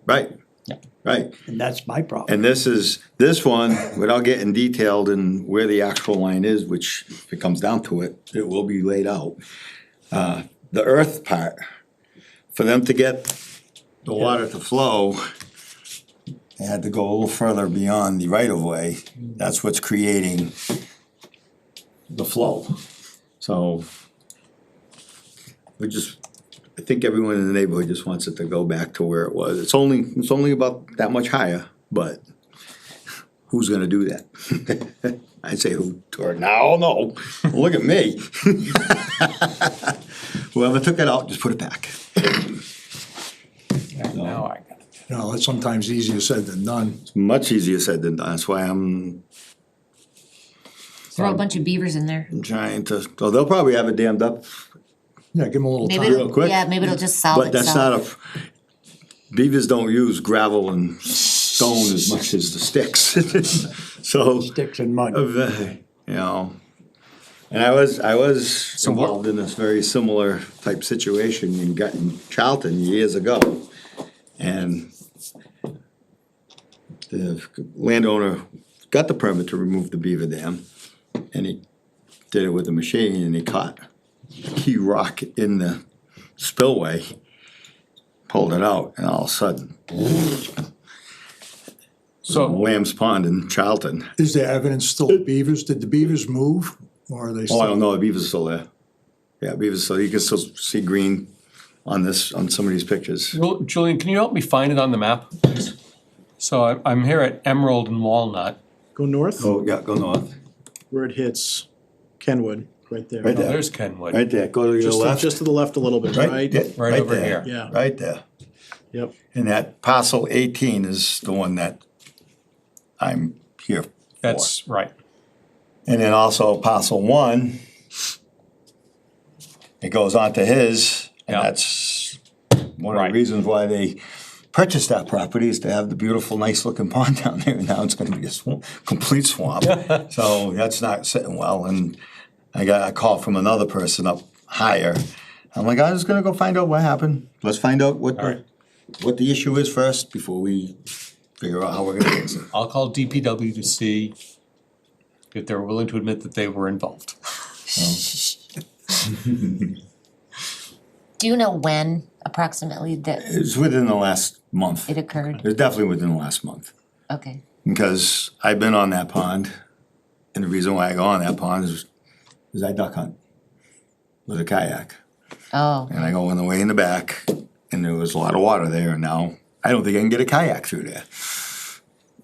Right. Yeah. Right. and that's my problem. And this one, without getting detailed in where the actual line is, which if it comes down to it, it will be laid out. The earth part, for them to get the water to flow, they had to go a little further beyond the right of way. That's what's creating the flow. So I think everyone in the neighborhood just wants it to go back to where it was. It's only about that much higher, but who's gonna do that? I'd say who, or no, look at me. Whoever took it out, just put it back. Now I got it. You know, it's sometimes easier said than done. Much easier said than done, that's why I'm Throw a bunch of beavers in there. trying to, so they'll probably have it dammed up, Yeah, give them a little Maybe time. real quick. yeah, maybe it'll just solve but that's not itself. beavers don't use gravel and stone as much as the sticks. So, Sticks and mud. you know, and I was what- involved in this very similar type situation in Charlton years ago. And the landowner got the permit to remove the beaver dam, and he did it with a machine, and he caught a key rock in the spillway, pulled it out, and all of a sudden, So, Lamb's Pond in Charlton. Is there evidence still of beavers? Did the beavers move or are they still? Oh, I don't know, the beaver's still there. Yeah, beaver's still, you can still see green on some of these pictures. Julian, can you help me find it on the map? So I'm here at Emerald and Walnut. Go north, Oh, yeah, go north. where it hits Kenwood, right there. Right Oh, there. there's Kenwood. Right there, go to your left. Just to the left a little bit, right? yeah, Right over there, here. Yeah. Right there. Yep. And that parcel 18 is the one that I'm here for. That's right. And then also parcel 1, it goes on to his, and Yeah. that's one of Right. the reasons why they purchased that property, is to have the beautiful, nice looking pond down there, and now it's gonna be a swamp, complete swamp. So that's not sitting well, and I got a call from another person up higher. I'm like, I'm just gonna go find out what happened. Let's find out what Alright. what the issue is first before we figure out how we're gonna fix it. I'll call DPW to see if they're willing to admit that they were involved. Do you know when approximately that It's within the last month. it occurred? It's definitely within the last month. Okay. Because I've been on that pond, and the reason why I go on that pond is I duck hunt with a kayak. Oh, And I go on the way in the back, and there was a lot of water there, and now I don't think I can get a kayak through there.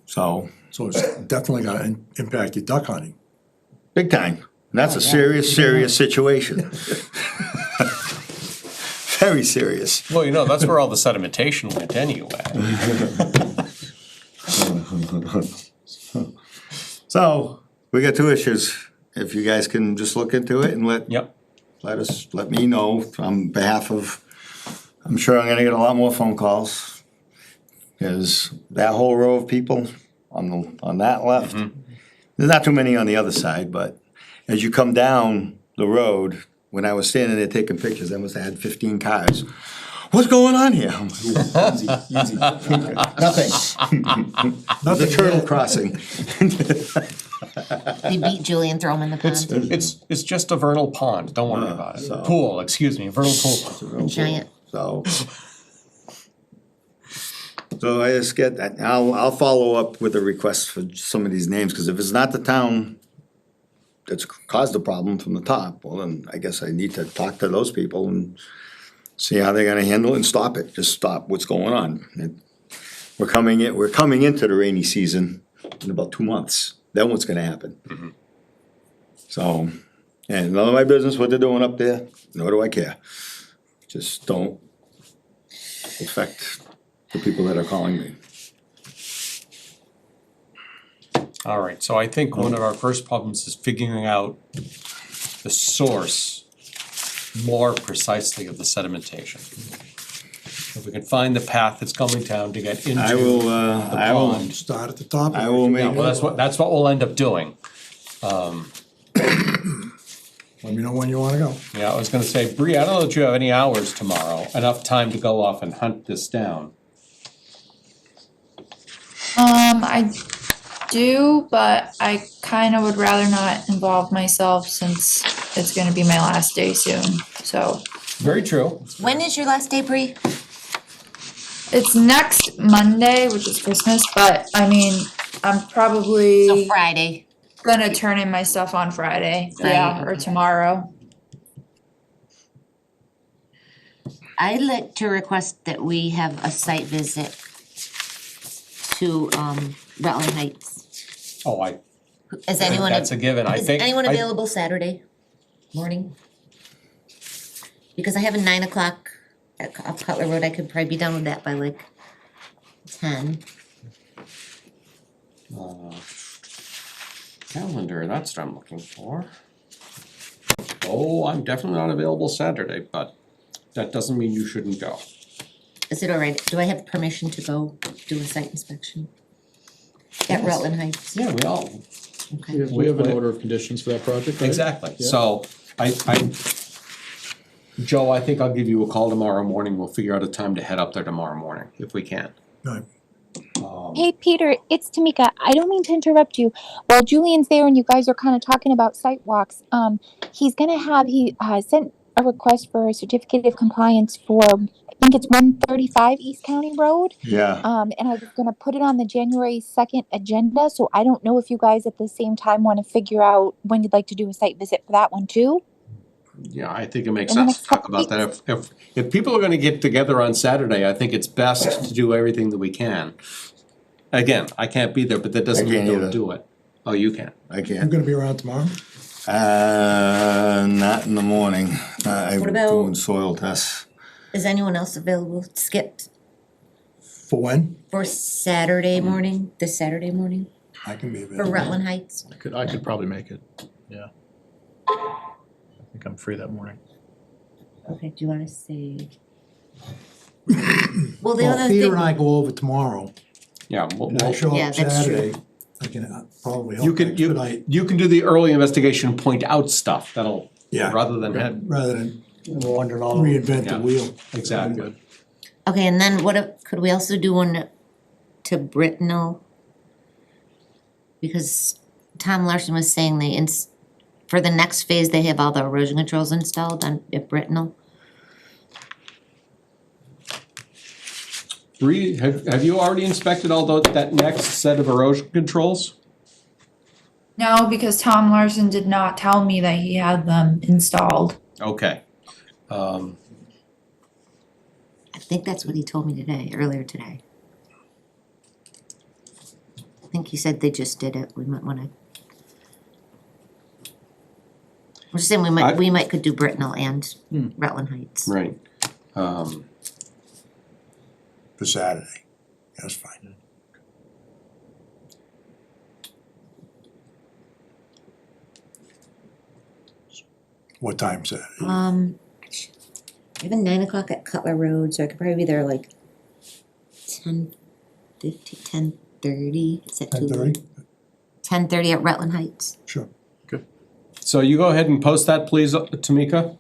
So, So it's definitely gonna impact your duck hunting. big time. And that's a serious, serious situation. Very serious. Well, you know, that's where all the sedimentation went anyway. So, we got 2 issues. If you guys can just look into it and let Yep. let me know on behalf of, I'm sure I'm gonna get a lot more phone calls. Cause that whole row of people on that left, there's not too many on the other side, but as you come down the road, when I was standing there taking pictures, I must have had 15 cars. What's going on here? I'm like, "Ooh, easy. Nothing. The turtle crossing. they beat Julian, throw him in the pond. It's just a vernal pond, don't worry about it. so- Pool, excuse me, vernal pool. Giant. So I just get, I'll follow up with a request for some of these names, cause if it's not the town that's caused the problem from the top, well, then I guess I need to talk to those people and see how they're gonna handle it and stop it, just stop what's going on. We're coming into the rainy season in about 2 months, then what's gonna happen? So, and none of my business what they're doing up there, nor do I care. Just don't affect the people that are calling me. All right, so I think one of our first problems is figuring out the source more precisely of the sedimentation. If we can find the path that's coming down to get into I will, the I will, pond. Start at the top. I will Yeah, make, well, that's what we'll end up doing. Let me know when you wanna go. Yeah, I was gonna say, Bree, I don't know that you have any hours tomorrow, enough time to go off and hunt this down. I do, but I kinda would rather not involve myself since it's gonna be my last day soon, so. Very true. When is your last day, Bree? It's next Monday, which is Christmas, but I mean, I'm probably So Friday. gonna turn in my stuff on Friday, yeah, Right. or tomorrow. I'd like to request that we have a site visit to Rutland Heights. Oh, I, Is anyone, that's a given, I is think. anyone I- available Saturday morning? Because I have a 9 o'clock at Cutler Road, I could probably be done with that by like 10. Calendar, that's what I'm looking for. Oh, I'm definitely not available Saturday, but that doesn't mean you shouldn't go. Is it all right? Do I have permission to go do a site inspection? At Rutland Heights? Yeah, we all, Okay. We have an order of conditions for that project, right? exactly, Yeah. so Joe, I think I'll give you a call tomorrow morning, we'll figure out a time to head up there tomorrow morning, if we can. Right. Hey, Peter, it's Tamika. I don't mean to interrupt you. While Julian's there and you guys are kind of talking about site walks, he sent a request for a certificate of compliance for, I think it's 135 East County Road. yeah, And I was going to put it on the January 2nd agenda. So I don't know if you guys at the same time want to figure out when you'd like to do a site visit for that one too. Yeah, I think it makes In the sense to next talk couple about that, if people are gonna get together on Saturday, I think it's best to do everything that we can. Again, I can't be there, but that doesn't I mean can't don't either. do it. Oh, you can. I I'm can't. gonna be around tomorrow. Not in the morning, I'm What about- doing soil tests. Is anyone else available? Skip For when? for Saturday morning, this Saturday morning, I can be for available. Rutland Heights? I could probably make it, yeah. I think I'm free that morning. Okay, do you wanna say? Well, the Well, other Peter thing, and I go over tomorrow, Yeah, and I show Yeah, up that's true. Saturday. I can probably you help can, expedite, you can do the early investigation, and point out stuff, that'll, yeah, rather than have, rather than Wondered all. reinvent Yeah. the wheel. exactly. Good. okay, and then could we also do one to Brittenell? Because Tom Larson was saying for the next phase, they have all the erosion controls installed at Brittenell. Bree, have you already inspected all that next set of erosion controls? No, because Tom Larson did not tell me that he had them installed. Okay. I think that's what he told me earlier today. I think he said they just did it, we might wanna. I'm just saying we might could do Brittenell and Rutland Heights. Right. For Saturday, that's fine. What time Saturday? I have a 9 o'clock at Cutler Road, so I could probably be there like 10:30, is that too late? 10:30? 10:30 at Rutland Heights. Sure. So you go ahead and post that, please, Tamika.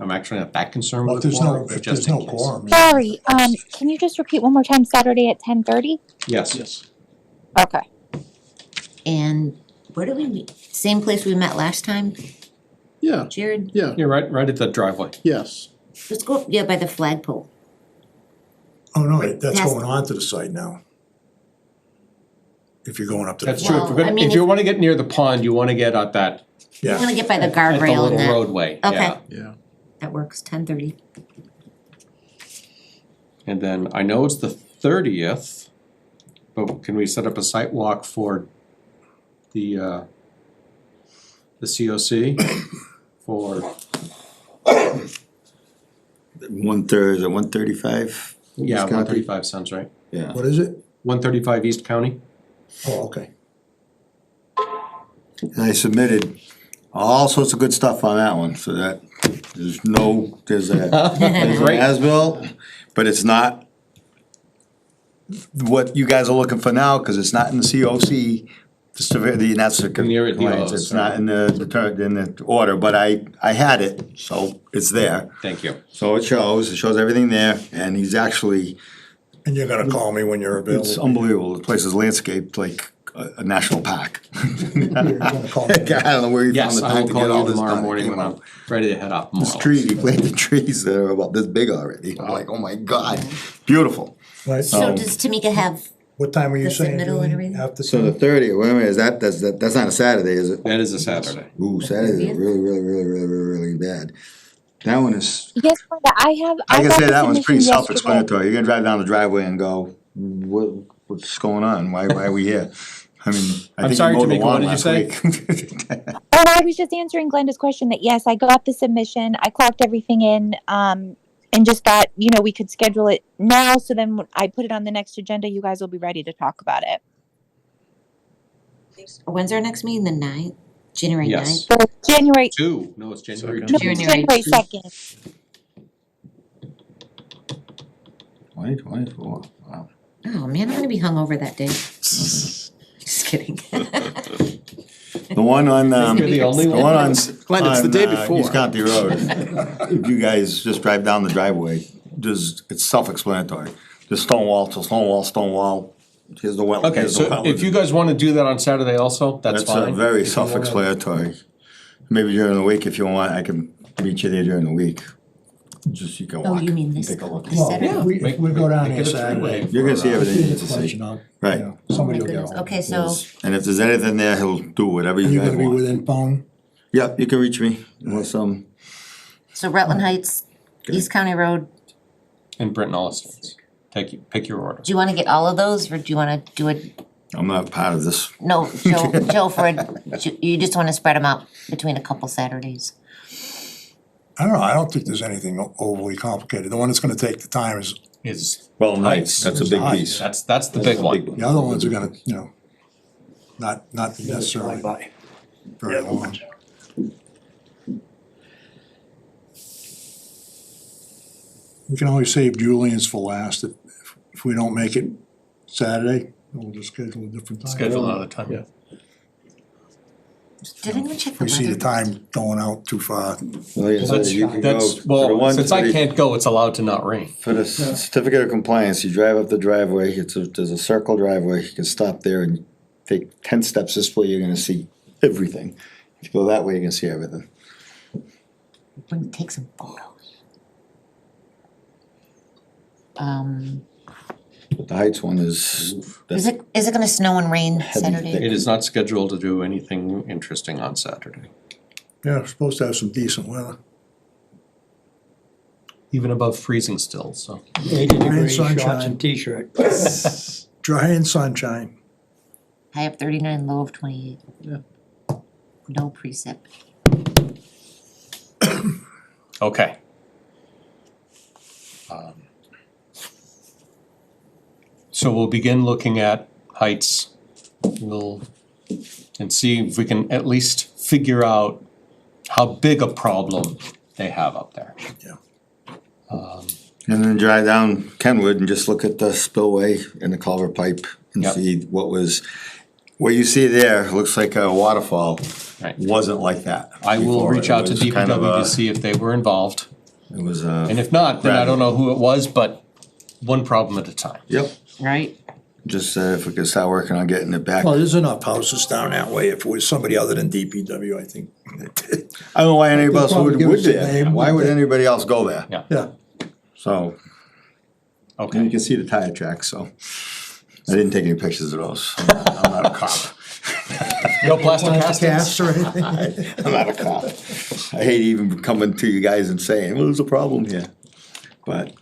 I'm actually not that concerned Well, with if the there's no, quorum, but if just there's in no case. quorum. yeah. Sorry, can you just repeat one more time, Saturday at 10:30? Yes. Yes. Okay. And where do we meet? Same place we met last time, Yeah, Jared? yeah, You're right at the driveway. yes. Let's go, yeah, by the flagpole. Oh, no, that's Yes. going on to the site now. if you're going up to the. That's true, if Well, we're I gonna, mean, if you if- wanna get near the pond, you wanna get at that, You wanna get by the at the guardrail little and that, roadway, Okay. yeah. Yeah. that works, 10:30. And then I know it's the 30th, but can we set up a site walk for the COC for, 1/3, is it 135? yeah, 135 sounds right. Yeah. What is it? 135 East County? Oh, okay. And I submitted all sorts of good stuff on that one, so that, there's an Great. as-built, but it's not what you guys are looking for now, cause it's not in the COC, that's the compliance, it's not in the order, but I had it, so it's there. Thank you. So it shows everything there, and he's actually, And you're gonna call me when you're available. it's unbelievable, the place is landscaped like a national park. I Call me. don't know where he found Yes, the I time will to call get all you this tomorrow done. morning when I'm ready to head up more. This tree, he planted trees that are about this big already, I'm like, oh my god, beautiful. Right, So does Tamika have, what time are you The saying, submittal and Julie? everything? After So the 30th, wait a minute, that's not a Saturday, is it? That is a Saturday. Ooh, Saturday is really bad. That one is, Yes, Brenda, I can got say the that one's pretty submission yesterday. self-explanatory, you're gonna drive down the driveway and go, what's going on, why are we here? I mean, I I'm think sorry, you mowed the Tamika, what lawn did you last say? week. Oh, I was just answering Glenda's question that yes, I got the submission, I clocked everything in, and just thought, we could schedule it now, so then when I put it on the next agenda, you guys will be ready to talk about it. when's our next meeting, the 9th? January 9th? Yes. So January, No, it's January no, 2. January January 2nd. 2024, wow. Oh, man, I'm gonna be hungover that day. Just kidding. The one on, You're the only the one? one on. Glenn, it's the day on, before. East County Road, if you guys just drive down the driveway, it's self-explanatory. Just stone wall to stone wall, here's the well, Okay, here's the so well. if you guys wanna do that on Saturday also, that's That's fine. very If you wanna- self-explanatory. Maybe during the week, if you want, I can meet you there during the week. Just you can Oh, walk, you mean this, take a look. this Saturday? Well, if we go down Make here it a three-way. Saturday. You're gonna see everything you need to see. Question, Right. Somebody Oh will my get goodness. ahold. Okay, so, And if there's anything there, he'll do whatever you You're guys gonna be want. within phone? Yep, you can reach me, unless, so Rutland Heights, East County Road, And Brittenell Estates. Pick your order. do you wanna get all of those, or do you wanna do it, I'm not part of this. no, Joe, you just wanna spread them out between a couple Saturdays? I don't know, I don't think there's anything overly complicated. The one that's gonna take the time is, Well, nice. that's a big Heights. piece. That's the big one. the other ones are gonna, not necessarily very long. We can always save Julian's for last if we don't make it Saturday, we'll just schedule a different time. Schedule another time. Yeah. Did anyone check the We weather? see the time going out too far. Well, yeah, so That's, you can go that's, for the well, one- since for I the- can't go, it's allowed to not rain. For the certificate of compliance, you drive up the driveway, there's a circle driveway, you can stop there and take 10 steps this way, you're gonna see everything. If you go that way, you can see everything. We can take some photos. But the Heights one is, Is it gonna snow and rain Heavy, Saturday? thick. It is not scheduled to do anything interesting on Saturday. Yeah, we're supposed to have some decent weather. Even above freezing still, so. 80 degrees, shorts sunshine. and t-shirt. Dry and sunshine. High of 39, low of 28. Yeah. No precip. Okay. So we'll begin looking at heights. And see if we can at least figure out how big a problem they have up there. and then drive down Kenwood and just look at the spillway and the culvert pipe and Yep. see what you see there, looks like a waterfall, Right. wasn't like that. I will before. reach It out to was kind of DPW a- to see if they were involved. It was And if not, then I don't know who it was, but one problem at a time. Yep, Right? just if we could start working on getting it back. Well, there's enough houses down that way. If it was somebody other than DPW, I think. I don't know why anybody else probably give would us a there, name. why would anybody else go there? Yeah. Yeah, So, and you Okay. can see the tire tracks, so. I didn't take any pictures of those. I'm not a cop. No plastic Plastic castings? casts or anything? I'm not a cop. I hate even coming to you guys and saying, well, there's a problem here. But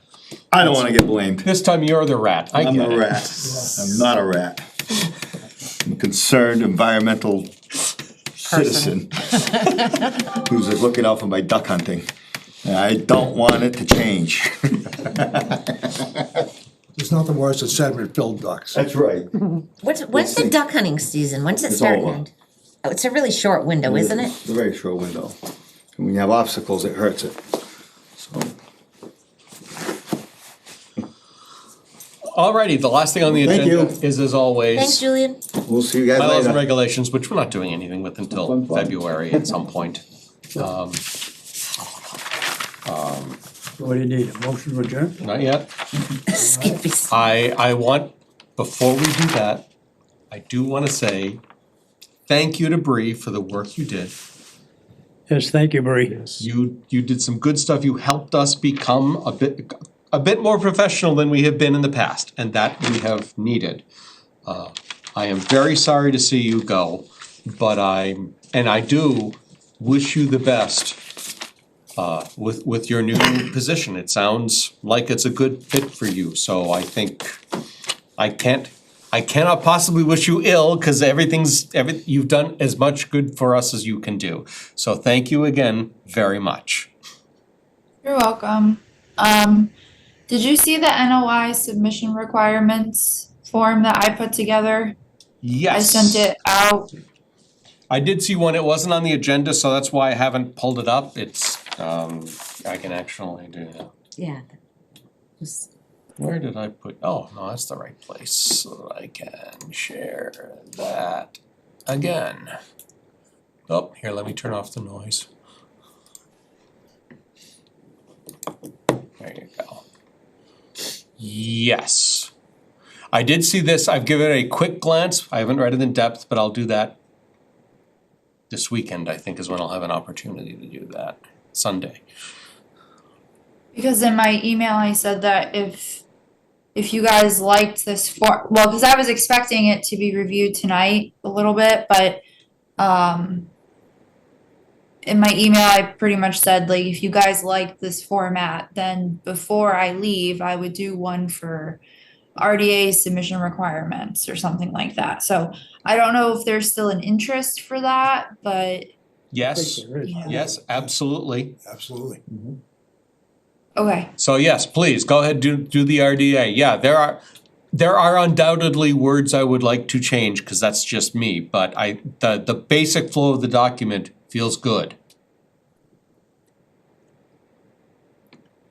I don't wanna get blamed. This time you're the rat, I I'm get a it. rat. I'm not a rat. I'm a concerned environmental citizen who's looking out for my duck hunting. And I don't want it to change. There's nothing worse than sediment-filled ducks. That's right. When's the duck hunting season? When's it It's start and over. end? Oh, it's a really short window, isn't it? It's a very short window. And when you have obstacles, it hurts it. So, Alrighty, the last thing on the Thank agenda you. is, as always, Thanks, Julian. we'll see you guys bylaws and later. regulations, which we're not doing anything with until Fun. February at some point. What do you need, a motion to adjourn? Not yet. Skippy. I want, before we do that, I do wanna say thank you to Bree for the work you did. Yes, thank you, Bree. You did some good stuff. You helped us become a bit more professional than we have been in the past, and that we have needed. I am very sorry to see you go, but I do wish you the best with your new position. It sounds like it's a good fit for you, so I think I cannot possibly wish you ill, cause you've done as much good for us as you can do. So thank you again very much. You're welcome. Did you see the NOI submission requirements form that I put together? Yes. I sent it out. I did see one. It wasn't on the agenda, so that's why I haven't pulled it up. It's, I can actually do that. Yeah. Just- Where did I put, oh, no, that's the right place, so I can share that again. Oh, here, let me turn off the noise. There you go. Yes. I did see this, I've given it a quick glance, I haven't read it in depth, but I'll do that this weekend, I think, is when I'll have an opportunity to do that, Sunday. Because in my email, I said that if you guys liked this because I was expecting it to be reviewed tonight a little bit, but in my email, I pretty much said, like, if you guys like this format, then before I leave, I would do one for RDA submission requirements or something like that. So I don't know if there's still an interest for that, but Yes, yes, absolutely. Absolutely. okay. So yes, please, go ahead, do the RDA. Yeah, there are undoubtedly words I would like to change, cause that's just me, but the basic flow of the document feels good.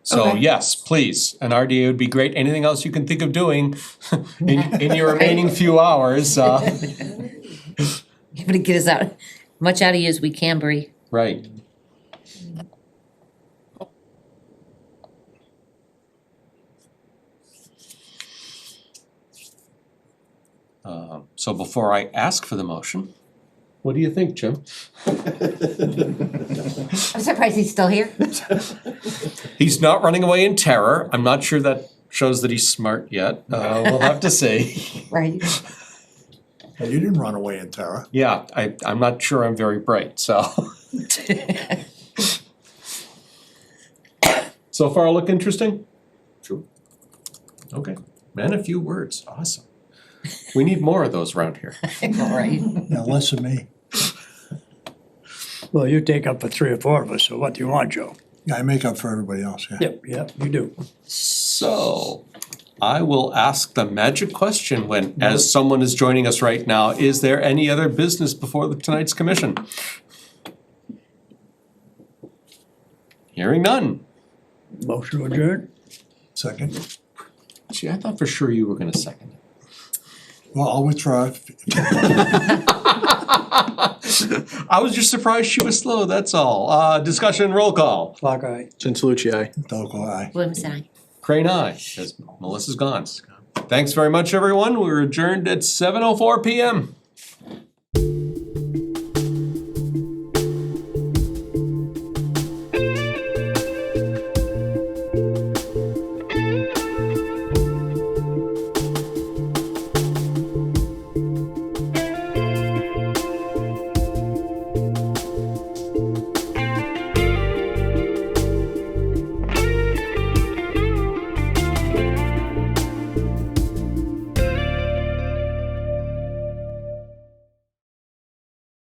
So Okay. yes, please, an RDA would be great. Anything else you can think of doing in your remaining few hours, I'm gonna get us out, much out of you as we can, Bree. right. So before I ask for the motion, what do you think, Jim? I'm surprised he's still here. He's not running away in terror. I'm not sure that shows that he's smart yet. We'll have to see. Right. Well, you didn't run away in terror. Yeah, I'm not sure I'm very bright, so. So far look interesting? Sure. Okay, man, a few words, awesome. We need more of those around here. Right. Yeah, less than me. Well, you take up for 3 or 4 of us, so what do you want, Joe? Yeah, I make up for everybody else, yeah. Yep, you do. So, I will ask the magic question when, as someone is joining us right now, is there any other business before tonight's commission? Hearing none. Motion to adjourn? Second. Gee, I thought for sure you were gonna second it. Well, I'll withdraw. I was just surprised she was slow, that's all. Discussion, roll call. Clock eye. Gentilucci, aye. Dogal, aye. Williams and I. Crane, aye, because Melissa's gone. Thanks very much, everyone. We're adjourned at 7:04 PM.